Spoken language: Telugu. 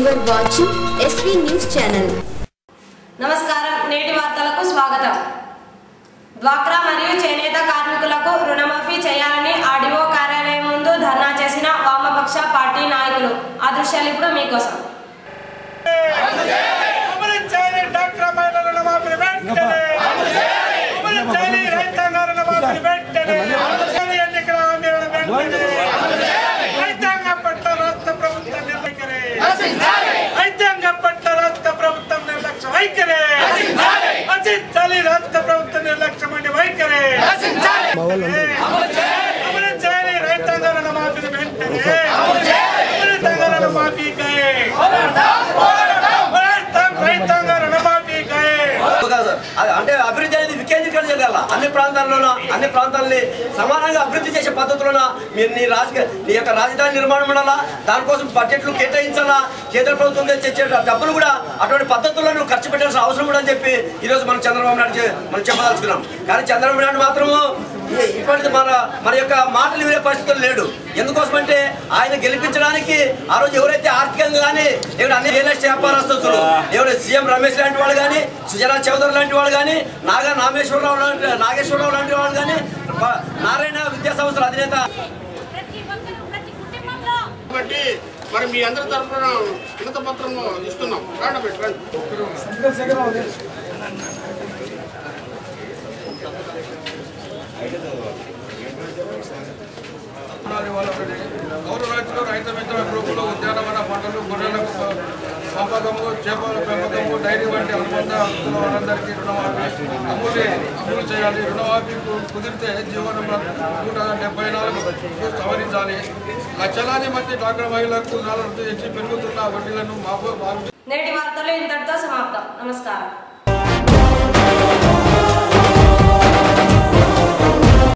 You are watching SV News Channel. నమస్కారం నేటి వార్తలకు స్వాగతం. డ్వాక్రా మరియు చేనేత కార్మికులకు రుణమాఫీ చేయాలని ఆర్డీఓ కార్యాలయం ముందు ధర్నా చేసిన వామపక్ష పార్టీ నాయకులు. ఆ దృశ్యాలు ఇప్పుడు మీకోసం. అంటే అభివృద్ధి అనేది వికేంద్రీకరణ జరగాల. అన్ని ప్రాంతాలని సమానంగా అభివృద్ధి చేసే పద్ధతులను మీరు నీ యొక్క రాజధాని నిర్మాణం ఉండాలా, దానికోసం బడ్జెట్లు కేటాయించాలా, కేంద్ర ప్రభుత్వం తెచ్చే డబ్బులు కూడా అటువంటి పద్ధతులను ఖర్చు పెట్టాల్సిన అవసరం కూడా అని చెప్పి ఈరోజు మనం చంద్రబాబు నాయుడు మనం చెప్పదలుచుకున్నాం. కానీ చంద్రబాబు నాయుడు మాత్రము ఇప్పటికి మన యొక్క మాటలు వినే పరిస్థితులు లేడు. ఎందుకోసమంటే ఆయన గెలిపించడానికి ఆ రోజు ఎవరైతే ఆర్థికంగా కానీ ఇక్కడ అన్ని రియల్ ఎస్టేట్ వ్యాపారస్తులు ఎవరైతే సీఎం రమేష్ లాంటి వాళ్ళు కానీ, సుజనా చౌదరి లాంటి వాళ్ళు కానీ, నాగేశ్వరరావు లాంటి వాళ్ళు కానీ, నారాయణ విద్యా సంస్థల అధినేత మరి మీ అందరి తరఫున వినత పత్రం ఇస్తున్నాం. గౌరవ రైతులు రైతు మిత్ర గ్రూపులు ఉద్యానవన పంటలు గొర్రెలకు పెంపకము, చేపల పెంపకము, డైరీ వంటి అనుబంధ వారందరికీ రుణమాఫీ అమలు చేయాలి. రుణమాఫీ కుదిరితే జీవనం 174 సవరించాలి. లక్షలాది మంది డ్వాక్రా మహిళలకు రుణాలు రద్దు చేసి పెరుగుతున్న వడ్డీలను నేటి వార్తలు ఇంతటితో సమాప్తం. నమస్కారం.